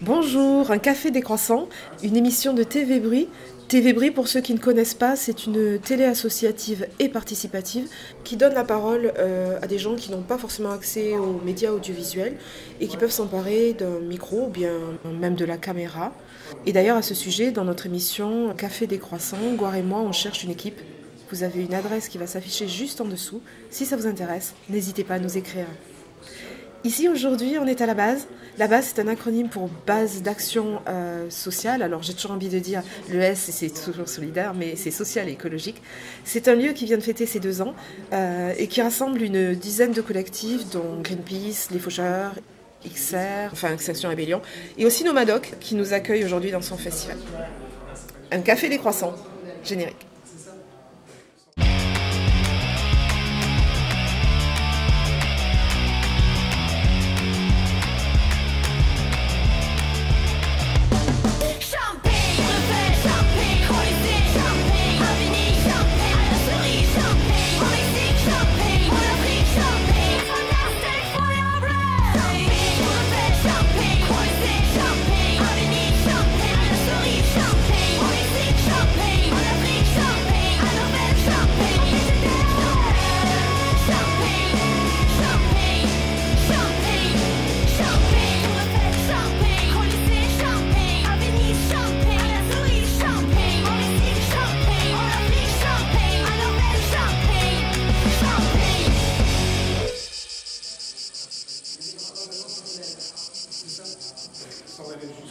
Bonjour, un café décroissant, une émission de TV Bruit. TV Bruit, pour ceux qui ne connaissent pas, c'est une télé associative et participative qui donne la parole à des gens qui n'ont pas forcément accès aux médias audiovisuels et qui peuvent s'emparer d'un micro ou bien même de la caméra. Et d'ailleurs, à ce sujet, dans notre émission Café décroissant, Gouard et moi, on cherche une équipe. Vous avez une adresse qui va s'afficher juste en dessous. Si ça vous intéresse, n'hésitez pas à nous écrire. Ici, aujourd'hui, on est à la base. La base, c'est un acronyme pour base d'action sociale. Alors, j'ai toujours envie de dire le S, c'est toujours solidaire, mais c'est social et écologique. C'est un lieu qui vient de fêter ses 2 ans et qui rassemble une dizaine de collectifs, dont Greenpeace, Les Faucheurs, XR, enfin Extinction Rébellion, et aussi Nomadoc, qui nous accueille aujourd'hui dans son festival. Un café décroissant, générique.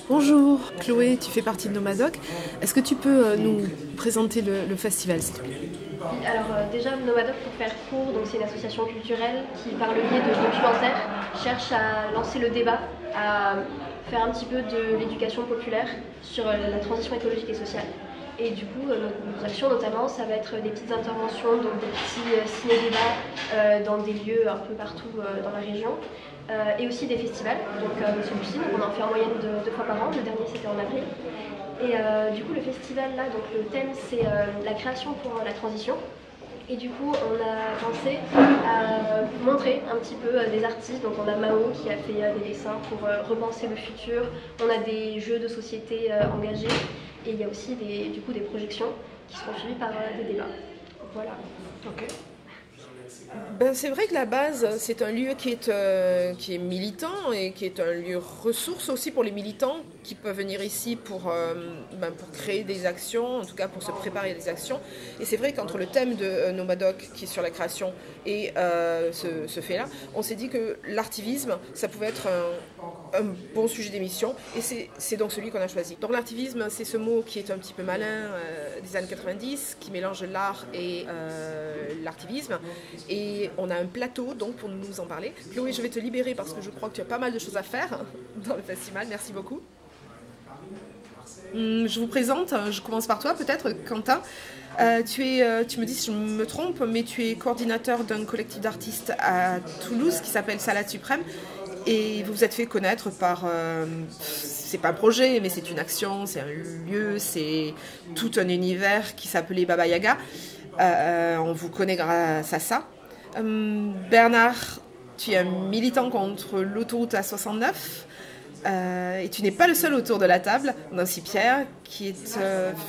Bonjour, Chloé, tu fais partie de Nomadoc. Est-ce que tu peux nous présenter le festival, s'il te plaît? Alors déjà, Nomadoc, pour faire court, donc c'est une association culturelle qui, par le biais de documentaires, cherche à lancer le débat, à faire un petit peu de l'éducation populaire sur la transition écologique et sociale. Et du coup, nos actions notamment, ça va être des petites interventions, donc des petits ciné-débats dans des lieux un peu partout dans la région. Et aussi des festivals, donc celui-ci, on en fait en moyenne 2 fois par an, le dernier c'était en avril. Et du coup le festival là, donc le thème c'est la création pour la transition. Et du coup on a pensé à montrer un petit peu des artistes, donc on a Mao qui a fait des dessins pour repenser le futur, on a des jeux de société engagés, et il y a aussi du coup, des projections qui seront suivies par des débats. Voilà. Ok. Ben, c'est vrai que la base, c'est un lieu qui est militant et qui est un lieu ressource aussi pour les militants qui peuvent venir ici pour créer des actions, en tout cas pour se préparer à des actions. Et c'est vrai qu'entre le thème de Nomadoc, qui est sur la création, et ce fait-là, on s'est dit que l'artivisme, ça pouvait être un bon sujet d'émission, et c'est donc celui qu'on a choisi. Donc l'artivisme, c'est ce mot qui est un petit peu malin des années 90, qui mélange l'art et l'artivisme. Et on a un plateau donc pour nous en parler. Chloé, je vais te libérer parce que je crois que tu as pas mal de choses à faire dans le festival. Merci beaucoup. Je vous présente, je commence par toi peut-être, Quentin. Tu me dis si je me trompe, mais tu es coordinateur d'un collectif d'artistes à Toulouse qui s'appelle Salade Suprême. Et vous vous êtes fait connaître par, c'est pas un projet, mais c'est une action, c'est un lieu, c'est tout un univers qui s'appelait Baba Yaga. On vous connaît grâce à ça. Bernard, tu es un militant contre l'autoroute A69 et tu n'es pas le seul autour de la table. On a aussi Pierre qui est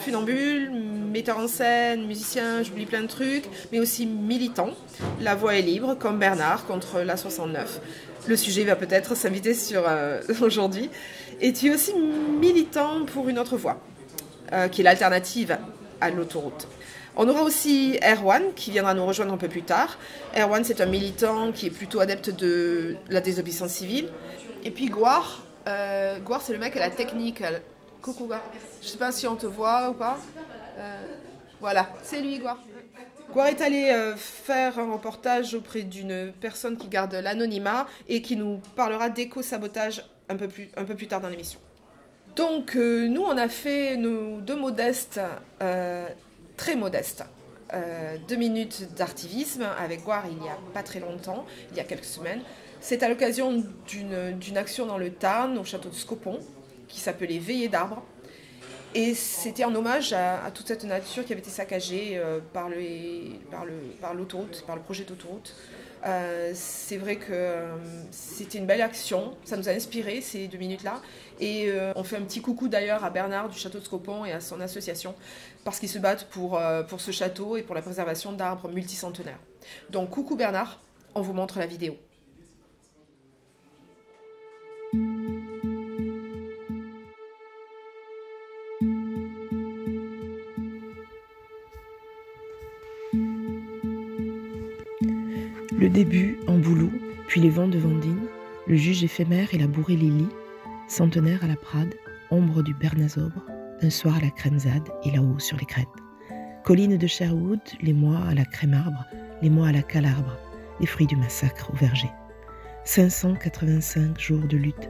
funambule, metteur en scène, musicien, j'oublie plein de trucs, mais aussi militant. La voix est libre comme Bernard contre l'A69. Le sujet va peut-être s'inviter sur aujourd'hui. Et tu es aussi militant pour une autre voie, qui est l'alternative à l'autoroute. On aura aussi Erwan qui viendra nous rejoindre un peu plus tard. Erwan, c'est un militant qui est plutôt adepte de la désobéissance civile. Et puis Gouard, c'est le mec à la technique. Coucou Gouard. Je ne sais pas si on te voit ou pas. Voilà, c'est lui Gouard. Gouard est allé faire un reportage auprès d'une personne qui garde l'anonymat et qui nous parlera d'éco-sabotage un peu plus tard dans l'émission. Donc nous, on a fait nos 2 modestes... très modeste. 2 minutes d'artivisme avec Gouard il n'y a pas très longtemps, il y a quelques semaines. C'est à l'occasion d'une action dans le Tarn, au château de Scopon, qui s'appelait Veillée d'arbres. Et c'était en hommage à toute cette nature qui avait été saccagée par l'autoroute, par le projet d'autoroute, C'est vrai que c'était une belle action, ça nous a inspiré ces 2 minutes-là. Et on fait un petit coucou d'ailleurs à Bernard du château de Scopon et à son association, parce qu'ils se battent pour ce château et pour la préservation d'arbres multicentenaires. Donc coucou Bernard, on vous montre la vidéo. Le début en Boulou, puis les vents de Vendine, le juge éphémère et la bourrée Lily, centenaire à la Prade, ombre du Bernazobre, un soir à la Cremzade et là-haut sur les crêtes. Collines de Sherwood, les mois à la Crémarbre, les mois à la Calarbre, les fruits du massacre au verger. 585 jours de lutte,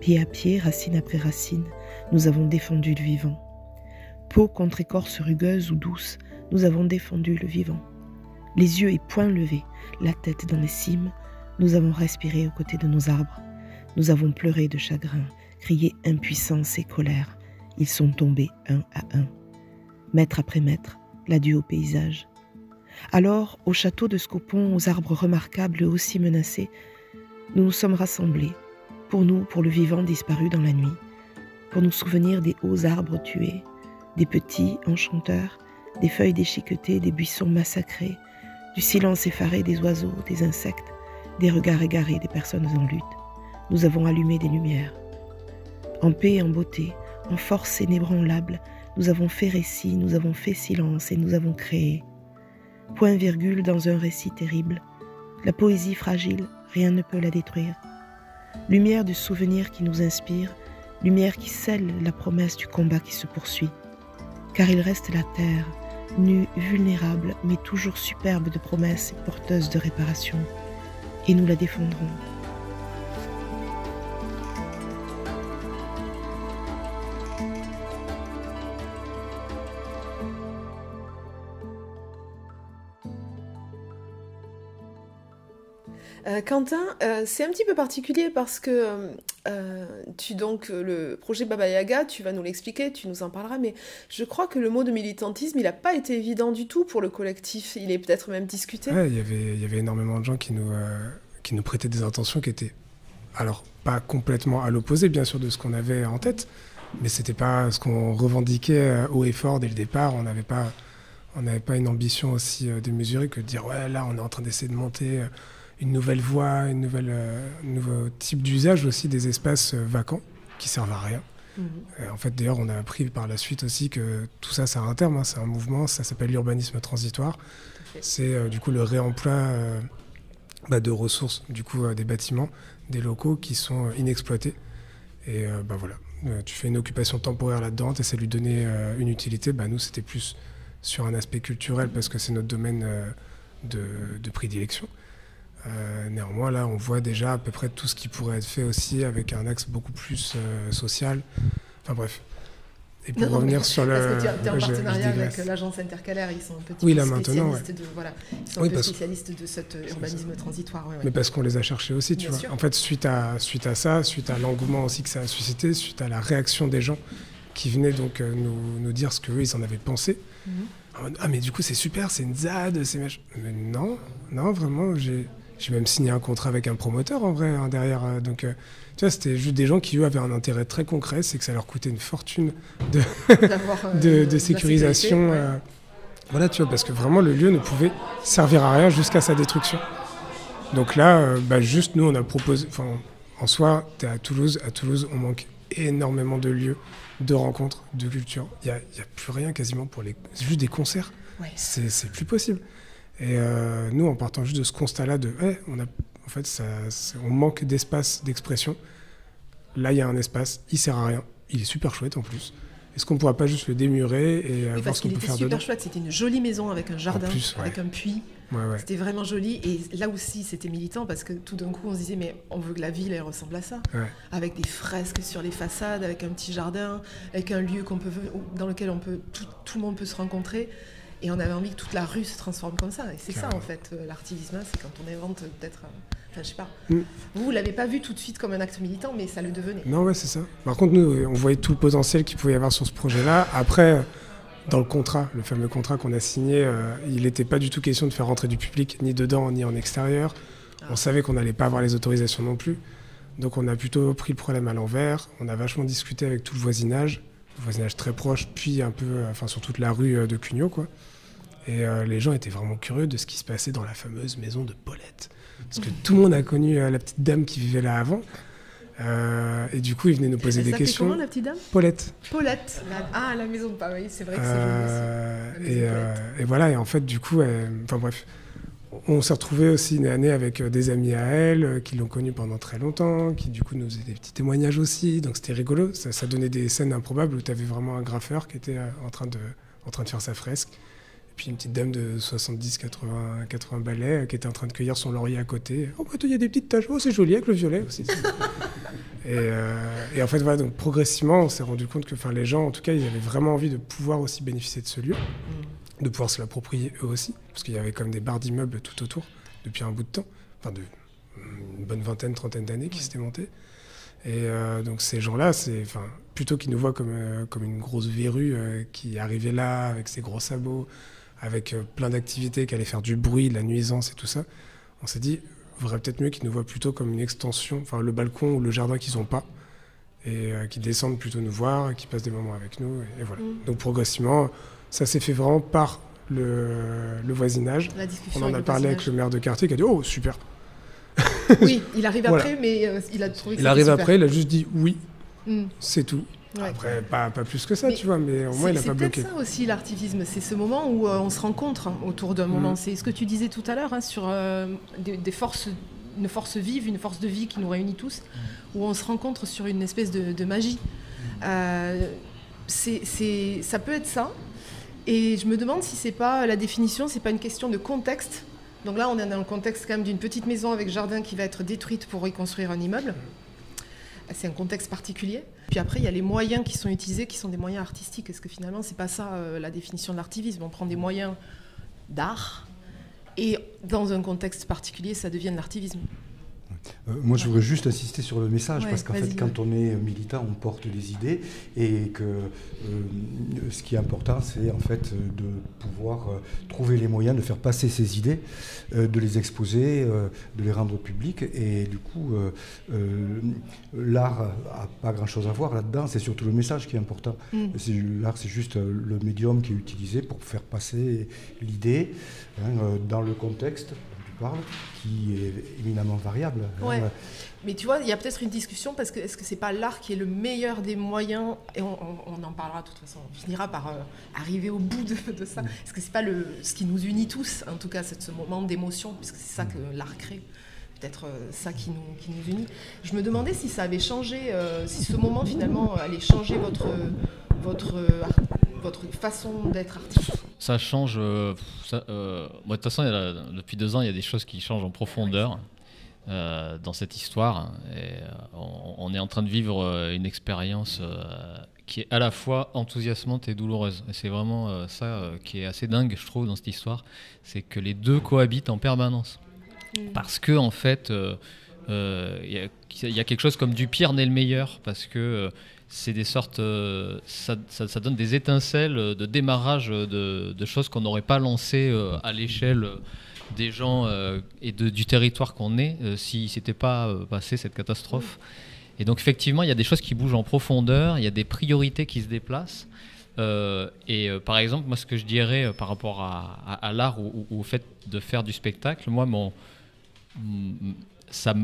pied à pied, racine après racine, nous avons défendu le vivant. Peau contre écorce rugueuse ou douce, nous avons défendu le vivant. Les yeux et poings levés, la tête dans les cimes, nous avons respiré aux côtés de nos arbres. Nous avons pleuré de chagrin, crié impuissance et colère. Ils sont tombés un à un. Mètre après mètre, l'adieu au paysage. Alors, au château de Scopon, aux arbres remarquables aussi menacés, nous nous sommes rassemblés, pour nous, pour le vivant disparu dans la nuit, pour nous souvenir des hauts arbres tués, des petits enchanteurs, des feuilles déchiquetées, des buissons massacrés, du silence effaré des oiseaux, des insectes, des regards égarés des personnes en lutte. Nous avons allumé des lumières. En paix et en beauté, en force inébranlable, nous avons fait récit, nous avons fait silence et nous avons créé. Point-virgule dans un récit terrible. La poésie fragile, rien ne peut la détruire. Lumière du souvenir qui nous inspire, lumière qui scelle la promesse du combat qui se poursuit. Car il reste la terre, nue, vulnérable, mais toujours superbe de promesses et porteuse de réparation. Et nous la défendrons. Quentin, c'est un petit peu particulier parce que le projet Baba Yaga, tu vas nous l'expliquer, tu nous en parleras, mais je crois que le mot de militantisme, il n'a pas été évident du tout pour le collectif, il est peut-être même discuté. Ouais, il y avait énormément de gens qui nous prêtaient des intentions qui étaient, alors pas complètement à l'opposé bien sûr de ce qu'on avait en tête, mais c'était pas ce qu'on revendiquait haut et fort dès le départ. On n'avait pas une ambition aussi démesurée que de dire ouais là on est en train d'essayer de monter une nouvelle voie, un nouveau type d'usage aussi des espaces vacants qui servent à rien. En fait, d'ailleurs, on a appris par la suite aussi que tout ça, c'est un terme, hein, c'est un mouvement, ça s'appelle l'urbanisme transitoire. C'est du coup le réemploi de ressources, du coup des bâtiments, des locaux qui sont inexploités. Et voilà, tu fais une occupation temporaire là-dedans, tu essaies de lui donner une utilité. Nous, c'était plus sur un aspect culturel parce que c'est notre domaine de prédilection. Néanmoins, là, on voit déjà à peu près tout ce qui pourrait être fait aussi avec un axe beaucoup plus social. Enfin bref. Et pour revenir sur le... Parce que tu es en partenariat avec l'agence intercalaire, ils sont un petit peu spécialistes ils sont un peu spécialistes de cet urbanisme transitoire. Ouais. Mais parce qu'on les a cherchés aussi, tu vois. En fait, suite à ça, suite à l'engouement aussi que ça a suscité, suite à la réaction des gens qui venaient donc nous dire ce qu'eux, ils en avaient pensé. Ah mais du coup, c'est super, c'est une ZAD, c'est... Mais non, vraiment, j'ai même signé un contrat avec un promoteur en vrai derrière. Donc, tu vois, c'était juste des gens qui eux avaient un intérêt très concret, c'est que ça leur coûtait une fortune de sécurisation. Voilà, tu vois, parce que vraiment le lieu ne pouvait servir à rien jusqu'à sa destruction. Donc là, juste nous, on a proposé. Enfin, en soi, t'es à Toulouse. À Toulouse, on manque énormément de lieux, de rencontres, de culture. Il y a plus rien quasiment pour les. C'est juste des concerts. Ouais. C'est plus possible. Et nous, en partant juste de ce constat-là on manque d'espace d'expression. Là, il y a un espace, il sert à rien, il est super chouette en plus. Est-ce qu'on ne pourra pas juste le démurer et voir ce qu'on peut faire dedans ? Parce qu'il était super chouette, c'était une jolie maison avec un jardin, avec un puits. Ouais. C'était vraiment joli. Et là aussi, c'était militant parce que tout d'un coup, on se disait, mais on veut que la ville, elle ressemble à ça. Ouais. Avec des fresques sur les façades, avec un petit jardin, avec un lieu dans lequel tout le monde peut se rencontrer. Et on avait envie que toute la rue se transforme comme ça. Et c'est ça, en fait, l'artivisme, c'est quand on invente peut-être... Enfin, je sais pas. Vous l'avez pas vu tout de suite comme un acte militant, mais ça le devenait. Non, ouais, c'est ça. Par contre, nous, on voyait tout le potentiel qu'il pouvait y avoir sur ce projet-là. Après, dans le contrat, le fameux contrat qu'on a signé, il n'était pas du tout question de faire rentrer du public, ni dedans, ni en extérieur. On savait qu'on n'allait pas avoir les autorisations non plus. Donc on a plutôt pris le problème à l'envers. On a vachement discuté avec tout le voisinage très proche, puis un peu, sur toute la rue de Cugnot, quoi. Et les gens étaient vraiment curieux de ce qui se passait dans la fameuse maison de Paulette. Parce que tout le monde a connu la petite dame qui vivait là avant. Et du coup, ils venaient nous poser des questions. Comment, la petite dame ? Paulette. Paulette. La maison de Paris, c'est vrai que c'est joli aussi. Et voilà, et en fait, du coup, bref, on s'est retrouvés aussi une année avec des amis à elle qui l'ont connue pendant très longtemps, qui du coup nous faisaient des petits témoignages aussi. Donc c'était rigolo. Ça donnait des scènes improbables où tu avais vraiment un graffeur qui était en train de faire sa fresque. Et puis une petite dame de 70, 80 balais qui était en train de cueillir son laurier à côté. Oh, bah, il y a des petites taches. Oh, c'est joli avec le violet aussi. Et en fait, voilà, donc progressivement, on s'est rendu compte que les gens, en tout cas, ils avaient vraiment envie de pouvoir aussi bénéficier de ce lieu, de pouvoir se l'approprier eux aussi, parce qu'il y avait comme des barres d'immeubles tout autour depuis un bout de temps, une bonne vingtaine, trentaine d'années qui s'étaient montées. Et donc ces gens-là, plutôt qu'ils nous voient comme une grosse verrue qui arrivait là avec ses gros sabots, avec plein d'activités qui allaient faire du bruit, de la nuisance et tout ça, on s'est dit, il vaudrait peut-être mieux qu'ils nous voient plutôt comme une extension, le balcon ou le jardin qu'ils n'ont pas, et qui descendent plutôt nous voir, qui passent des moments avec nous, et voilà. Donc progressivement, ça s'est fait vraiment par le voisinage. On en a parlé avec le maire de quartier qui a dit « Oh, super !» Oui, il arrive après, mais il a trouvé que il arrive super. Après, il a juste dit « Oui ». C'est tout. Ouais. Après, pas plus que ça, tu vois, mais au moins, il n'a pas bloqué. C'est peut-être ça aussi, l'artivisme. C'est ce moment où on se rencontre autour d'un moment. C'est ce que tu disais tout à l'heure, sur des forces, une force vive, une force de vie qui nous réunit tous, où on se rencontre sur une espèce de magie. Ça peut être ça. Et je me demande si c'est pas la définition, c'est pas une question de contexte. Donc là, on est dans le contexte quand même d'une petite maison avec jardin qui va être détruite pour y construire un immeuble. C'est un contexte particulier. Puis après, il y a les moyens qui sont utilisés, qui sont des moyens artistiques. Est-ce que finalement, c'est pas ça la définition de l'artivisme ? On prend des moyens d'art et dans un contexte particulier, ça devient de l'artivisme. Moi, je voudrais juste insister sur le message, parce qu'en fait, quand on est militant, on porte des idées, et que ce qui est important, c'est en fait de pouvoir trouver les moyens de faire passer ces idées, de les exposer, de les rendre publiques, et du coup, l'art n'a pas grand-chose à voir là-dedans, c'est surtout le message qui est important. L'art, c'est juste le médium qui est utilisé pour faire passer l'idée dans le contexte qui est éminemment variable. Ouais. Mais tu vois, il y a peut-être une discussion, parce que est-ce que c'est pas l'art qui est le meilleur des moyens, et on en parlera de toute façon, on finira par arriver au bout de ça. Est-ce que c'est pas ce qui nous unit tous, en tout cas, c'est ce moment d'émotion, puisque c'est ça que l'art crée, peut-être ça qui nous unit. Je me demandais si ça avait changé, si ce moment finalement allait changer votre façon d'être artiste. Ça change. Moi, de toute façon, depuis 2 ans, il y a des choses qui changent en profondeur dans cette histoire. Et on est en train de vivre une expérience qui est à la fois enthousiasmante et douloureuse. Et c'est vraiment ça qui est assez dingue, je trouve, dans cette histoire. C'est que les deux cohabitent en permanence. Parce que, en fait, il y a quelque chose comme du pire naît le meilleur. Parce que. C'est des sortes, ça donne des étincelles de démarrage de choses qu'on n'aurait pas lancées à l'échelle des gens et du territoire qu'on est si c'était pas passé cette catastrophe. Et donc effectivement, il y a des choses qui bougent en profondeur, il y a des priorités qui se déplacent. Par exemple, moi ce que je dirais par rapport à l'art ou au fait de faire du spectacle, moi ça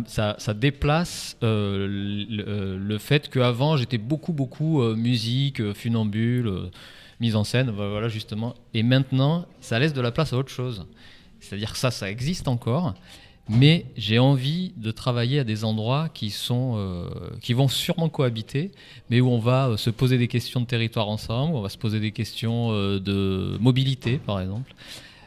déplace le fait qu'avant j'étais beaucoup musique, funambule, mise en scène, voilà justement. Et maintenant, ça laisse de la place à autre chose. C'est-à-dire que ça existe encore, mais j'ai envie de travailler à des endroits qui vont sûrement cohabiter, mais où on va se poser des questions de territoire ensemble, où on va se poser des questions de mobilité, par exemple.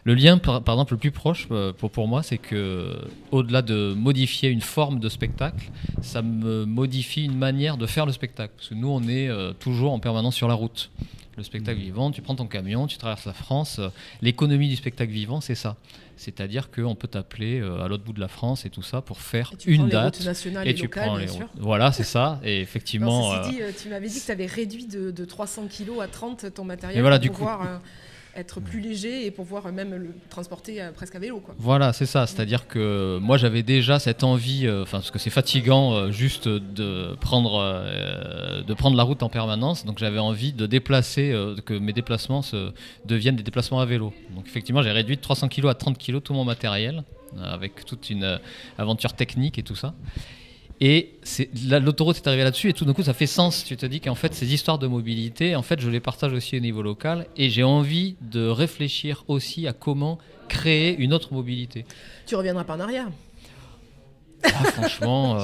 Le lien, par exemple, le plus proche pour moi, c'est que, au-delà de modifier une forme de spectacle, ça me modifie une manière de faire le spectacle. Parce que nous, on est toujours en permanence sur la route. Le spectacle vivant, tu prends ton camion, tu traverses la France. L'économie du spectacle vivant, c'est ça. C'est-à-dire qu'on peut t'appeler à l'autre bout de la France et tout ça pour faire une date. Les routes nationales et locales, prends bien sûr. Voilà, c'est ça. Et effectivement. Non, tu m'avais dit que tu avais réduit de 300 kg à 30 ton matériel voilà, pour pouvoir être plus léger et pouvoir même le transporter presque à vélo, quoi. Voilà, c'est ça. C'est-à-dire que moi, j'avais déjà cette envie, parce que c'est fatigant juste de prendre la route en permanence. Donc, j'avais envie de déplacer, que mes déplacements deviennent des déplacements à vélo. Donc, effectivement, j'ai réduit de 300 kg à 30 kg tout mon matériel, avec toute une aventure technique et tout ça. Et l'autoroute est arrivée là-dessus et tout d'un coup ça fait sens. Tu te dis qu'en fait ces histoires de mobilité, en fait je les partage aussi au niveau local et j'ai envie de réfléchir aussi à comment créer une autre mobilité. Tu reviendras pas en arrière? Franchement,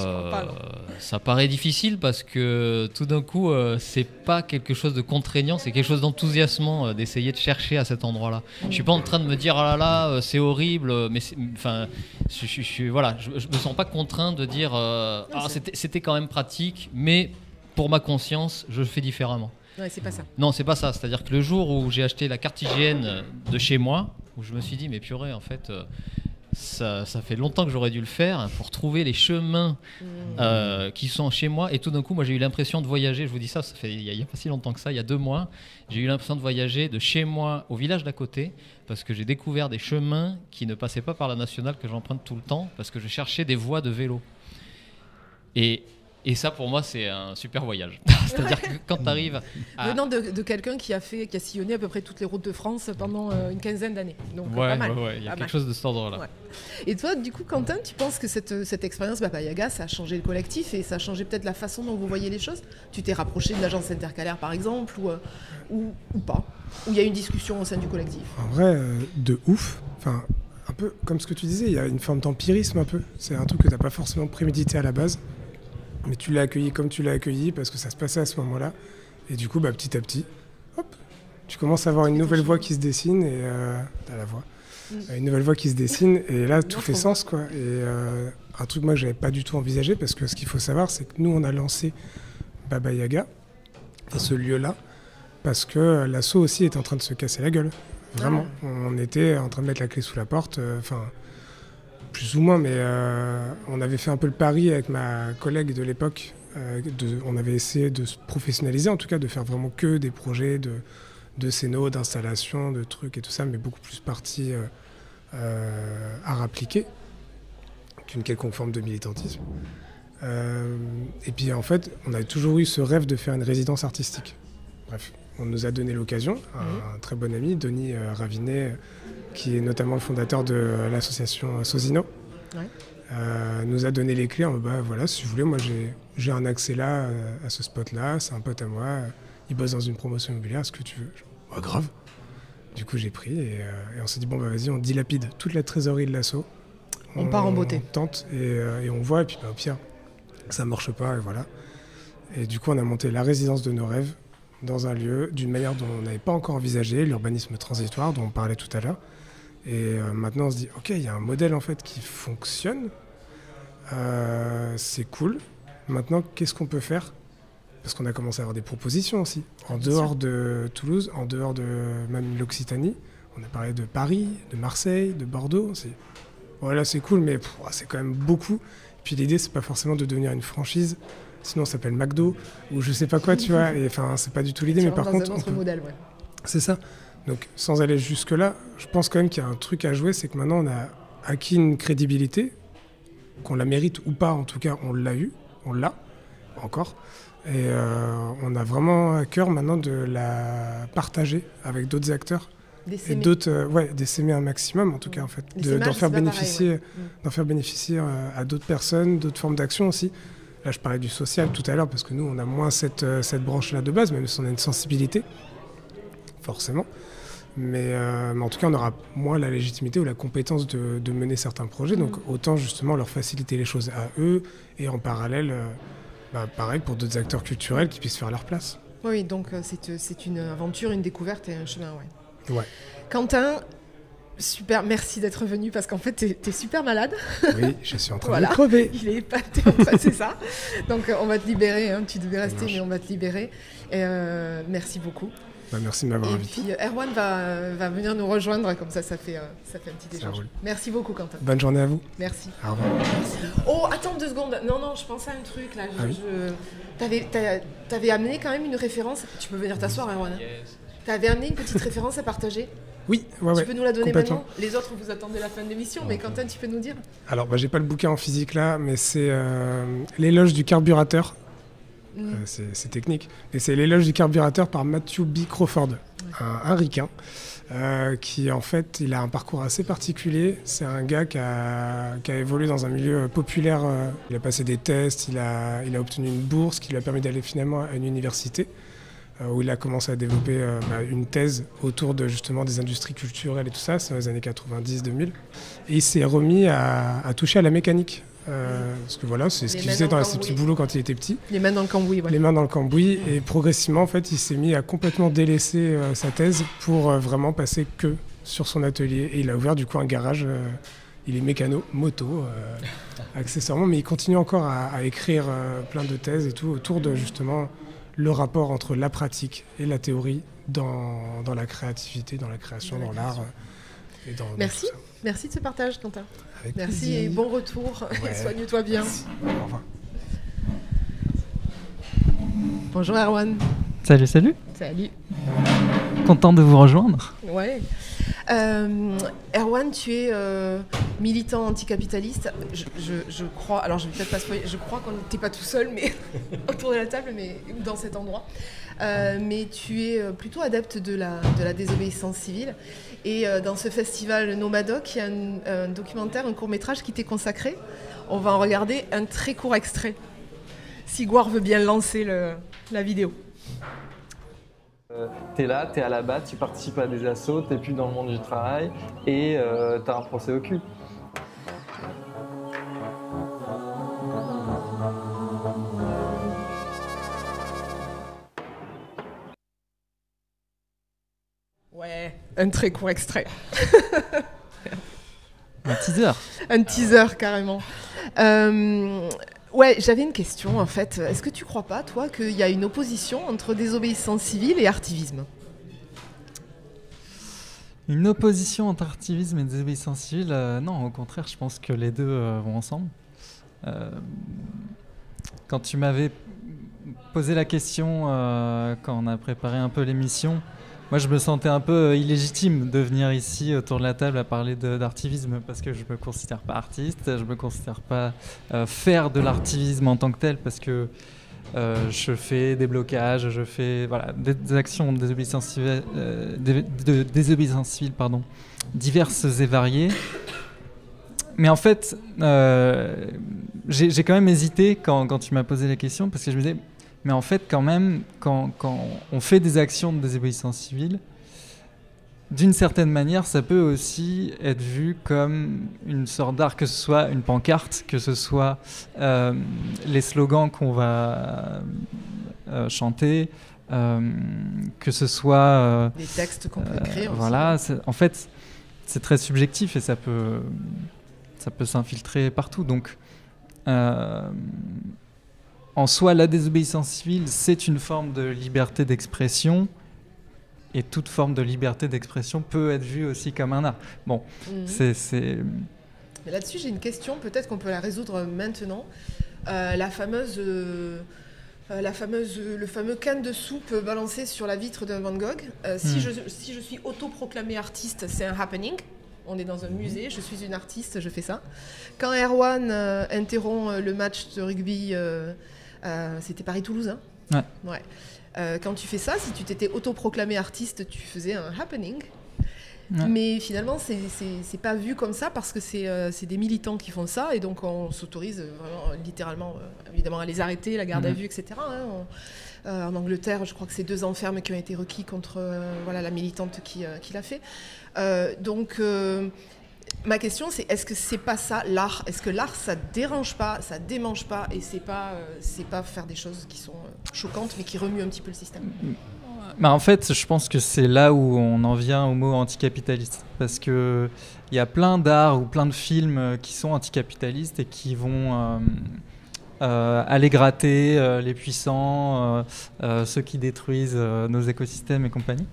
ça paraît difficile parce que tout d'un coup, c'est pas quelque chose de contraignant, c'est quelque chose d'enthousiasmant d'essayer de chercher à cet endroit-là. Je suis pas en train de me dire oh là là, c'est horrible, mais enfin, je me sens pas contraint de dire c'était quand même pratique, mais pour ma conscience, je le fais différemment. Ouais, c'est pas ça. Non, c'est pas ça. C'est-à-dire que le jour où j'ai acheté la carte hygiène de chez moi, où je me suis dit mais purée, en fait. Ça fait longtemps que j'aurais dû le faire pour trouver les chemins qui sont chez moi. Et tout d'un coup, moi, j'ai eu l'impression de voyager. Je vous dis ça fait il n'y a pas si longtemps que ça, il y a 2 mois. J'ai eu l'impression de voyager de chez moi au village d'à côté parce que j'ai découvert des chemins qui ne passaient pas par la nationale que j'emprunte tout le temps parce que je cherchais des voies de vélo. Et ça, pour moi, c'est un super voyage. C'est-à-dire que quand tu arrives à... Venant de quelqu'un qui a sillonné à peu près toutes les routes de France pendant une quinzaine d'années. Donc, pas mal. Il y a quelque chose de cet ordre-là. Ouais. Et toi, du coup, Quentin, tu penses que cette expérience Baba Yaga, ça a changé le collectif et ça a changé peut-être la façon dont vous voyez les choses? Tu t'es rapproché de l'agence intercalaire, par exemple, ou pas? Ou il y a une discussion au sein du collectif? En vrai, de ouf. Enfin, un peu comme ce que tu disais, il y a une forme d'empirisme un peu. C'est un truc que tu n'as pas forcément prémédité à la base. Mais tu l'as accueilli comme tu l'as accueilli parce que ça se passait à ce moment-là. Et du coup, petit à petit, hop, tu commences à avoir une nouvelle voie qui se dessine et t'as la voix. Une nouvelle voie qui se dessine et là, tout fait sens, quoi. Et un truc moi que j'avais pas du tout envisagé parce que ce qu'il faut savoir, c'est que nous, on a lancé Baba Yaga, ce lieu-là, parce que l'asso aussi est en train de se casser la gueule. Vraiment, on était en train de mettre la clé sous la porte. Plus ou moins, mais on avait fait un peu le pari avec ma collègue de l'époque. On avait essayé de se professionnaliser, en tout cas de faire vraiment que des projets de scéno, d'installation, de trucs et tout ça, mais beaucoup plus partie art appliqué qu'une quelconque forme de militantisme. Et puis en fait, on avait toujours eu ce rêve de faire une résidence artistique. Bref, on nous a donné l'occasion. Un très bon ami, Denis Ravinet, qui est notamment le fondateur de l'association Sosino, nous a donné les clés. Voilà, si vous voulez, moi j'ai un accès là, à ce spot-là, c'est un pote à moi, il bosse dans une promotion immobilière, est-ce que tu veux? Grave. Du coup, j'ai pris et on s'est dit, vas-y, on dilapide toute la trésorerie de l'asso. On part en beauté. On tente et on voit, et puis au pire, ça marche pas, et voilà. Et du coup, on a monté la résidence de nos rêves dans un lieu d'une manière dont on n'avait pas encore envisagé, l'urbanisme transitoire dont on parlait tout à l'heure. Et maintenant, on se dit, ok, il y a un modèle en fait qui fonctionne, c'est cool. Maintenant, qu'est-ce qu'on peut faire? Parce qu'on a commencé à avoir des propositions aussi, en dehors de Toulouse, en dehors de même l'Occitanie. On a parlé de Paris, de Marseille, de Bordeaux. Voilà, c'est cool, mais c'est quand même beaucoup. Puis l'idée, c'est pas forcément de devenir une franchise. Sinon, ça s'appelle McDo ou je sais pas quoi, tu vois. Et enfin, c'est pas du tout l'idée, mais par contre, modèle, c'est ça. Donc, sans aller jusque-là, je pense quand même qu'il y a un truc à jouer, c'est que maintenant, on a acquis une crédibilité, qu'on la mérite ou pas, en tout cas, on l'a eu, on l'a encore. Et on a vraiment à cœur maintenant de la partager avec d'autres acteurs. Et d'autres, d'essaimer un maximum, en tout cas, en fait. D'en faire bénéficier, à d'autres personnes, d'autres formes d'action aussi. Là, je parlais du social tout à l'heure, parce que nous, on a moins cette branche-là de base, même si on a une sensibilité, forcément. Mais en tout cas, on aura moins la légitimité ou la compétence de mener certains projets. Donc, autant justement leur faciliter les choses à eux, et en parallèle, pareil pour d'autres acteurs culturels qui puissent faire leur place. Oui, donc c'est une aventure, une découverte et un chemin, Ouais. Quentin, super, merci d'être venu parce qu'en fait, t'es super malade. Oui, je suis en train de crever. Il est épaté, c'est ça. Donc, on va te libérer. Tu devais rester, mais on va te libérer. Et, merci beaucoup. Merci de m'avoir Et invité. puis Erwan va venir nous rejoindre, comme ça fait un petit échange. roule. Merci beaucoup, Quentin. Bonne journée à vous. Merci. Au revoir. Oh, attends 2 secondes. Non, je pensais à un truc là. T'avais amené quand même une référence. Tu peux venir t'asseoir, Erwan. T'avais amené une petite référence à partager. Oui, Tu peux nous la donner complètement. maintenant. Les autres, vous attendez la fin de l'émission, mais Quentin, tu peux nous dire. Alors, j'ai pas le bouquin en physique là, mais c'est l'éloge du carburateur. C'est technique, mais c'est l'éloge du carburateur par Matthew B. Crawford, un ricain, qui en fait, il a un parcours assez particulier. C'est un gars qui a évolué dans un milieu populaire. Il a passé des tests, il a obtenu une bourse qui lui a permis d'aller finalement à une université, où il a commencé à développer une thèse autour de justement des industries culturelles et tout ça, c'est dans les années 90-2000. Et il s'est remis à toucher à la mécanique. Parce que voilà, c'est ce qu'il faisait dans ses petits boulots quand il était petit. Les mains dans le cambouis, ouais. Les mains dans le cambouis. Et progressivement, en fait, il s'est mis à complètement délaisser sa thèse pour vraiment passer que sur son atelier. Et il a ouvert du coup un garage. Il est mécano, moto, accessoirement, mais il continue encore à écrire plein de thèses et tout autour de justement le rapport entre la pratique et la théorie dans la créativité, dans la création, dans l'art. Merci. Merci de ce partage, Quentin. Avec Merci plaisir. et bon retour. Ouais. Soigne-toi bien. Merci. Au revoir. Bonjour Erwan. Salut. Salut. Content de vous rejoindre. Ouais. Erwan, tu es militant anticapitaliste. Je crois, alors je vais peut-être pas spoiler, je crois qu'on n'était pas tout seul, mais autour de la table, mais dans cet endroit. Mais tu es plutôt adepte de la désobéissance civile. Et dans ce festival Nomadoc, il y a un documentaire, un court-métrage qui t'est consacré. On va en regarder un très court extrait. Si Gouard veut bien lancer la vidéo. T'es là, t'es à la BAT, tu participes à des assos, t'es plus dans le monde du travail et t'as un procès au cul. Ouais, un très court extrait. Un teaser. Un teaser, carrément. Ouais, j'avais une question en fait. Est-ce que tu crois pas, toi, qu'il y a une opposition entre désobéissance civile et artivisme ? Une opposition entre artivisme et désobéissance civile, non, au contraire, je pense que les deux vont ensemble. Quand tu m'avais posé la question, quand on a préparé un peu l'émission, moi je me sentais un peu illégitime de venir ici autour de la table à parler d'artivisme parce que je me considère pas artiste, je me considère pas faire de l'artivisme en tant que tel parce que je fais des blocages, je fais voilà, des actions de désobéissance civile, diverses et variées. Mais en fait, j'ai quand même hésité quand tu m'as posé la question parce que je me disais, mais en fait, quand même, quand on fait des actions de désobéissance civile, d'une certaine manière, ça peut aussi être vu comme une sorte d'art, que ce soit une pancarte, que ce soit les slogans qu'on va chanter, que ce soit... les textes qu'on peut écrire aussi. Voilà, en fait, c'est très subjectif et ça peut s'infiltrer partout. Donc, en soi, la désobéissance civile, c'est une forme de liberté d'expression. Et toute forme de liberté d'expression peut être vue aussi comme un art. Bon, c'est... Mais là-dessus, j'ai une question, peut-être qu'on peut la résoudre maintenant. Le fameux canne de soupe balancé sur la vitre d'un Van Gogh. Si je suis autoproclamé artiste, c'est un happening. On est dans un musée, je suis une artiste, je fais ça. Quand Erwan interrompt le match de rugby, c'était Paris-Toulouse, hein ? Ouais. Quand tu fais ça, si tu t'étais autoproclamé artiste, tu faisais un happening. Ouais. Mais finalement, c'est pas vu comme ça parce que c'est des militants qui font ça et donc on s'autorise vraiment, littéralement, évidemment, à les arrêter, la garde à vue, etc. En Angleterre, je crois que c'est 2 ans ferme qui ont été requis contre la militante qui l'a fait. Ma question, c'est est-ce que c'est pas ça l'art ? Est-ce que l'art, ça dérange pas, ça démange pas et c'est pas faire des choses qui sont choquantes mais qui remuent un petit peu le système ? Bah en fait, je pense que c'est là où on en vient au mot anticapitaliste. Parce qu'il y a plein d'arts ou plein de films qui sont anticapitalistes et qui vont aller gratter les puissants, ceux qui détruisent nos écosystèmes et compagnie.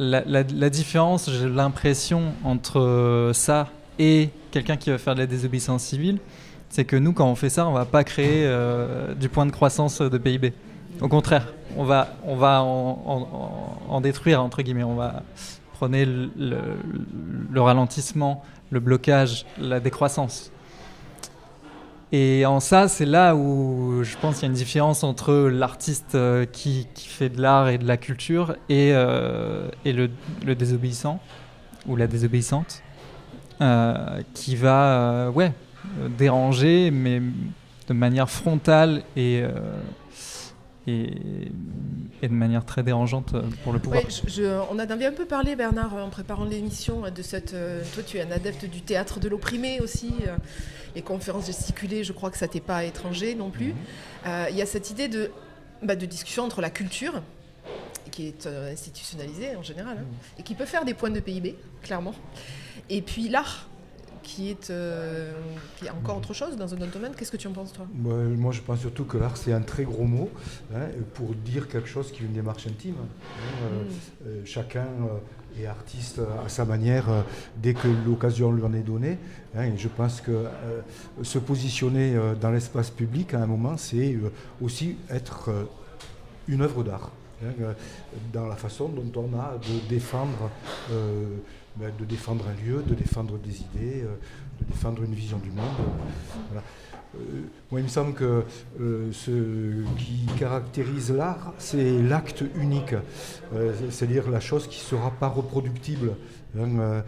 La différence, j'ai l'impression, entre ça et quelqu'un qui va faire de la désobéissance civile, c'est que nous, quand on fait ça, on ne va pas créer du point de croissance de PIB. Au contraire, on va en détruire, entre guillemets. On va prendre le ralentissement, le blocage, la décroissance. Et en ça, c'est là où je pense qu'il y a une différence entre l'artiste qui fait de l'art et de la culture et le désobéissant ou la désobéissante qui va déranger, mais de manière frontale et de manière très dérangeante pour le pouvoir. On avait un peu parlé, Bernard, en préparant l'émission, de cette... toi, tu es un adepte du théâtre de l'opprimé aussi. Les conférences gesticulées, je crois que ça t'est pas étranger non plus. Il y a cette idée de discussion entre la culture, qui est institutionnalisée en général, et qui peut faire des points de PIB, clairement, et puis l'art, qui est encore autre chose dans un autre domaine. Qu'est-ce que tu en penses, toi ? Moi, je pense surtout que l'art, c'est un très gros mot pour dire quelque chose qui est une démarche intime. Chacun est artiste à sa manière dès que l'occasion lui en est donnée. Et je pense que se positionner dans l'espace public, à un moment, c'est aussi être une œuvre d'art. Dans la façon dont on a de défendre un lieu, de défendre des idées, de défendre une vision du monde. Voilà. Moi, il me semble que ce qui caractérise l'art, c'est l'acte unique, c'est-à-dire la chose qui ne sera pas reproductible. En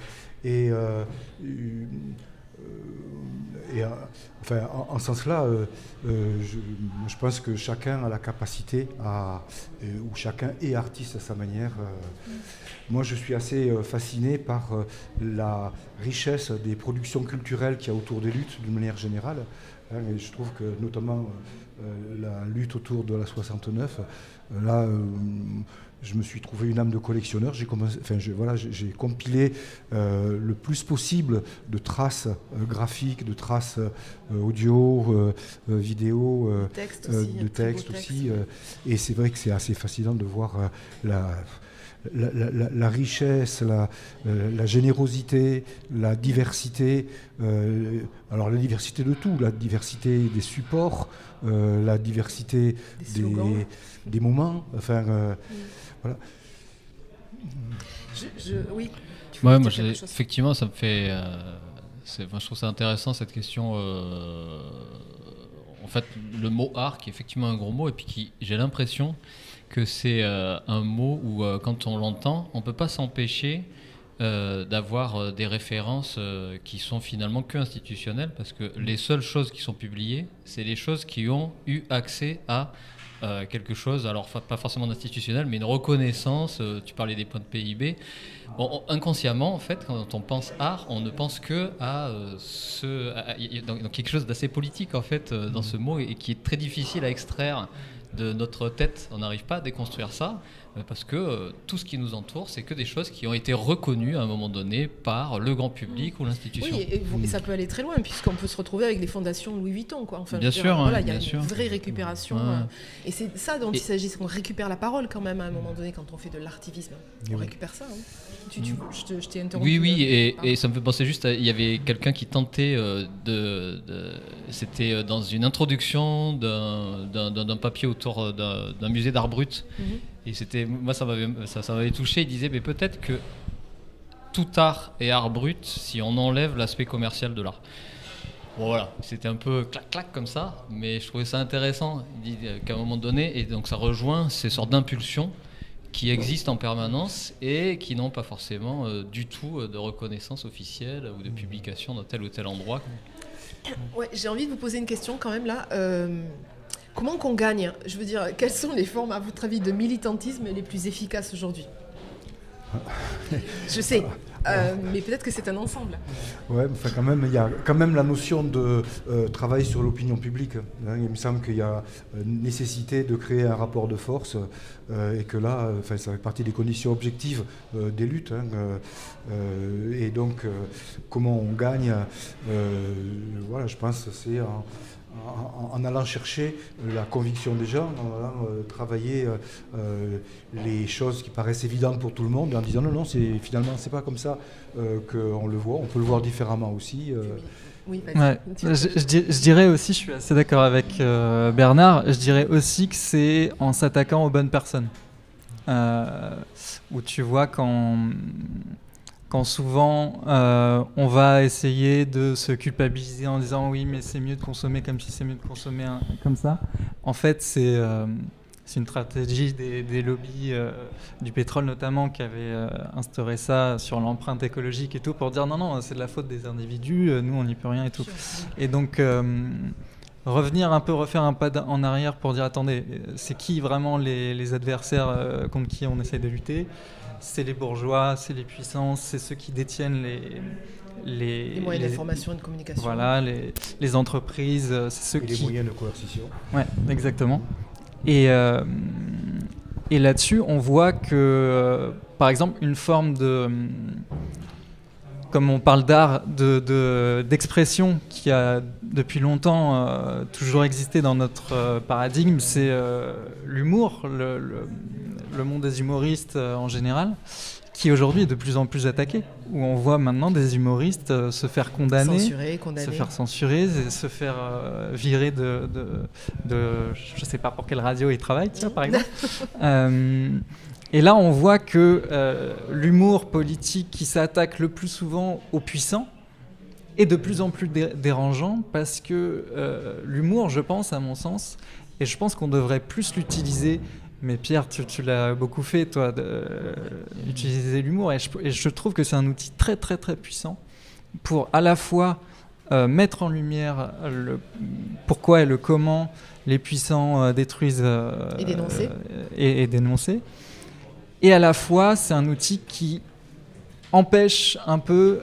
ce sens-là, je pense que chacun a la capacité ou chacun est artiste à sa manière. Moi, je suis assez fasciné par la richesse des productions culturelles qu'il y a autour des luttes d'une manière générale. Et je trouve que notamment la lutte autour de la 69, là, je me suis trouvé une âme de collectionneur. J'ai compilé le plus possible de traces graphiques, de traces audio, vidéo, de textes aussi. Et c'est vrai que c'est assez fascinant de voir la richesse, la générosité, la diversité, alors la diversité de tout, la diversité des supports, la diversité des moments, voilà. Oui. Moi, effectivement, ça me fait. Je trouve ça intéressant cette question. En fait, le mot art, qui est effectivement un gros mot, et puis j'ai l'impression que c'est un mot où, quand on l'entend, on ne peut pas s'empêcher d'avoir des références qui sont finalement que institutionnelles, parce que les seules choses qui sont publiées, c'est les choses qui ont eu accès à quelque chose, alors pas forcément d'institutionnel, mais une reconnaissance. Tu parlais des points de PIB. Bon, inconsciemment, en fait, quand on pense art, on ne pense que à donc quelque chose d'assez politique, en fait, dans ce mot, et qui est très difficile à extraire de notre tête. On n'arrive pas à déconstruire ça, parce que tout ce qui nous entoure, c'est que des choses qui ont été reconnues à un moment donné par le grand public ou l'institution. Oui, et ça peut aller très loin, puisqu'on peut se retrouver avec des fondations Louis Vuitton, quoi. Enfin, bien sûr, il y a une vraie récupération. Et c'est ça dont il s'agit, c'est qu'on récupère la parole quand même à un moment donné quand on fait de l'artivisme. On récupère ça. Je t'ai interrompu. Oui, et ça me fait penser juste, il y avait quelqu'un qui tentait c'était dans une introduction d'un papier autour d'un musée d'art brut. Et moi, ça m'avait touché. Il disait, mais peut-être que tout art est art brut si on enlève l'aspect commercial de l'art. Bon, voilà, c'était un peu clac-clac comme ça, mais je trouvais ça intéressant. Il dit qu'à un moment donné, et donc ça rejoint ces sortes d'impulsions qui existent en permanence et qui n'ont pas forcément du tout de reconnaissance officielle ou de publication dans tel ou tel endroit. Ouais, j'ai envie de vous poser une question quand même là. Comment qu'on gagne ? Je veux dire, quelles sont les formes, à votre avis, de militantisme les plus efficaces aujourd'hui ? Je sais. mais peut-être que c'est un ensemble. Ouais, enfin quand même, il y a quand même la notion de travail sur l'opinion publique. Hein. Il me semble qu'il y a nécessité de créer un rapport de force et que là, ça fait partie des conditions objectives des luttes. Hein, et donc, comment on gagne voilà, je pense que c'est en allant chercher la conviction des gens, en allant travailler les choses qui paraissent évidentes pour tout le monde, en disant non, finalement, c'est pas comme ça qu'on le voit, on peut le voir différemment aussi. Oui, ouais. Je dirais aussi, je suis assez d'accord avec Bernard, je dirais aussi que c'est en s'attaquant aux bonnes personnes. Où tu vois quand souvent on va essayer de se culpabiliser en disant oui mais c'est mieux de consommer comme si c'est mieux de consommer comme ça. En fait c'est une stratégie des lobbies du pétrole notamment qui avaient instauré ça sur l'empreinte écologique et tout pour dire non c'est de la faute des individus, nous on n'y peut rien et tout. Et donc revenir un peu, refaire un pas en arrière pour dire attendez, c'est qui vraiment les adversaires contre qui on essaie de lutter? C'est les bourgeois, c'est les puissants, c'est ceux qui détiennent les moyens d'information et de communication. Voilà, les entreprises, c'est ceux et les moyens de coercition. Ouais, exactement. Et là-dessus, on voit que, par exemple, une forme de... Comme on parle d'art, d'expression qui a depuis longtemps toujours existé dans notre paradigme, c'est l'humour, le monde des humoristes en général, qui aujourd'hui est de plus en plus attaqué, où on voit maintenant des humoristes se faire condamner, se faire censurer, se faire virer de je sais pas pour quelle radio ils travaillent, tiens, par exemple. Et là, on voit que l'humour politique qui s'attaque le plus souvent aux puissants est de plus en plus dérangeant parce que l'humour, je pense, à mon sens, et je pense qu'on devrait plus l'utiliser. Mais Pierre, tu l'as beaucoup fait, toi, utiliser l'humour. Et je trouve que c'est un outil très, très, très puissant pour à la fois mettre en lumière le pourquoi et le comment les puissants détruisent et dénoncer. Et à la fois, c'est un outil qui empêche un peu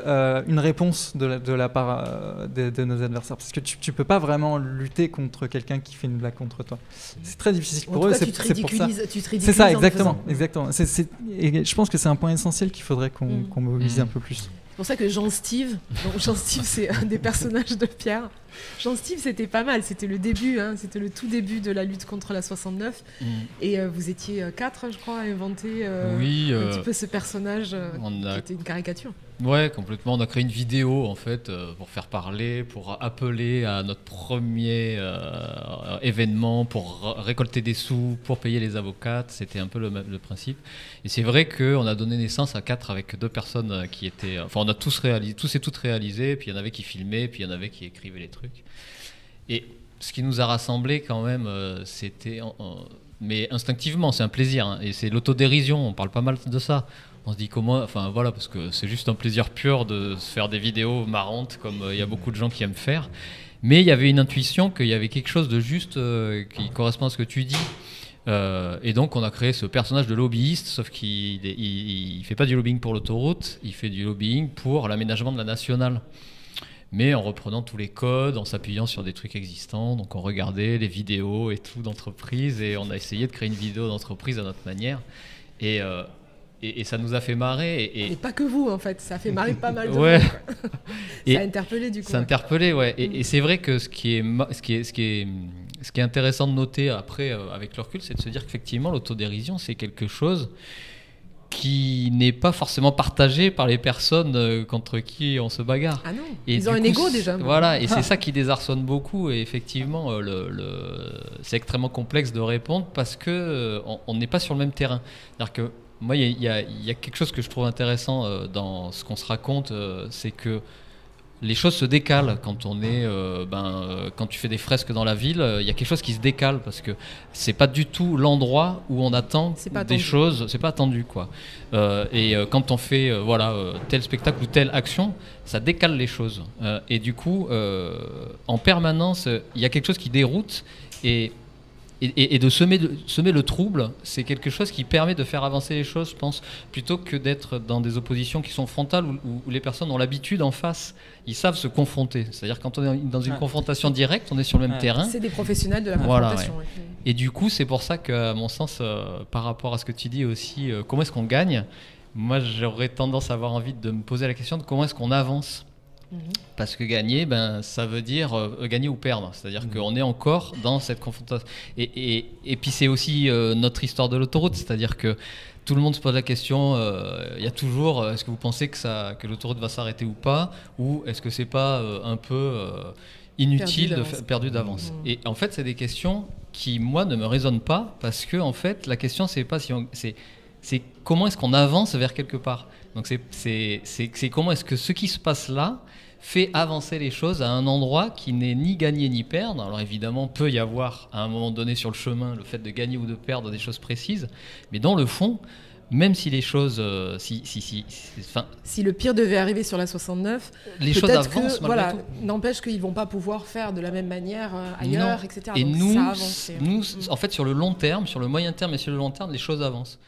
une réponse de la part de nos adversaires. Parce que tu peux pas vraiment lutter contre quelqu'un qui fait une blague contre toi. C'est très difficile pour eux. C'est pour ça. C'est ça, exactement. Et je pense que c'est un point essentiel qu'il faudrait qu'on mobilise un peu plus. C'est pour ça que Jean-Steve, c'est un des personnages de Pierre. Jean-Steve, c'était pas mal, c'était le début, c'était le tout début de la lutte contre la 69. Et vous étiez 4, je crois, à inventer un petit peu ce personnage qui était une caricature. Ouais, complètement. On a créé une vidéo en fait pour faire parler, pour appeler à notre premier événement, pour récolter des sous, pour payer les avocates. C'était un peu le principe. Et c'est vrai qu'on a donné naissance à 4 avec 2 personnes qui étaient... Enfin, on a tous et toutes réalisé, puis il y en avait qui filmaient, puis il y en avait qui écrivaient les trucs. Et ce qui nous a rassemblés quand même, c'était... mais instinctivement, c'est un plaisir. Et c'est l'autodérision, on parle pas mal de ça. On se dit comment, enfin voilà, parce que c'est juste un plaisir pur de se faire des vidéos marrantes comme il y a beaucoup de gens qui aiment faire. Mais il y avait une intuition qu'il y avait quelque chose de juste qui correspond à ce que tu dis. Et donc on a créé ce personnage de lobbyiste, sauf qu'il fait pas du lobbying pour l'autoroute, il fait du lobbying pour l'aménagement de la nationale. Mais en reprenant tous les codes, en s'appuyant sur des trucs existants. Donc on regardait les vidéos et tout d'entreprise et on a essayé de créer une vidéo d'entreprise à notre manière. Et ça nous a fait marrer. Et pas que vous, en fait. Ça a fait marrer pas mal de ouais. monde. Ça a interpellé, du coup. Ça a interpellé, ouais. Et c'est vrai que ce qui est intéressant de noter après, avec le recul, c'est de se dire qu'effectivement, l'autodérision, c'est quelque chose qui n'est pas forcément partagé par les personnes contre qui on se bagarre. Ah non, et ils ont un ego déjà. Voilà, et c'est ça qui désarçonne beaucoup. Et effectivement, c'est extrêmement complexe de répondre parce qu'on n'est pas sur le même terrain. C'est-à-dire que moi, il y a quelque chose que je trouve intéressant dans ce qu'on se raconte, c'est que les choses se décalent quand on est, quand tu fais des fresques dans la ville, il y a quelque chose qui se décale parce que c'est pas du tout l'endroit où on attend des choses, c'est pas attendu quoi. Et quand on fait tel spectacle ou telle action, ça décale les choses. Et du coup, en permanence, il y a quelque chose qui déroute et Et de semer le trouble, c'est quelque chose qui permet de faire avancer les choses, je pense, plutôt que d'être dans des oppositions qui sont frontales, où les personnes ont l'habitude en face, ils savent se confronter. C'est-à-dire quand on est dans une confrontation directe, on est sur le même terrain. C'est des professionnels de la confrontation. Voilà, Et du coup, c'est pour ça qu'à mon sens, par rapport à ce que tu dis aussi, comment est-ce qu'on gagne ? Moi, j'aurais tendance à avoir envie de me poser la question de comment est-ce qu'on avance. Parce que gagner, ça veut dire gagner ou perdre. C'est-à-dire qu'on est encore dans cette confrontation. Et puis c'est aussi notre histoire de l'autoroute. C'est-à-dire que tout le monde se pose la question, il y a toujours, est-ce que vous pensez que l'autoroute va s'arrêter ou pas ? Ou est-ce que c'est pas un peu inutile, perdu d'avance ? Et en fait, c'est des questions qui, moi, ne me résonnent pas. Parce que, en fait, la question, c'est pas si c'est comment est-ce qu'on avance vers quelque part. Donc c'est comment est-ce que ce qui se passe là fait avancer les choses à un endroit qui n'est ni gagner ni perdre. Alors évidemment, peut y avoir à un moment donné sur le chemin le fait de gagner ou de perdre des choses précises, mais dans le fond, même si les choses... Si le pire devait arriver sur la 69, les choses avancent malgré tout. N'empêche qu'ils ne vont pas pouvoir faire de la même manière ailleurs, etc. Et donc nous, en fait, sur le long terme, sur le moyen terme et sur le long terme, les choses avancent.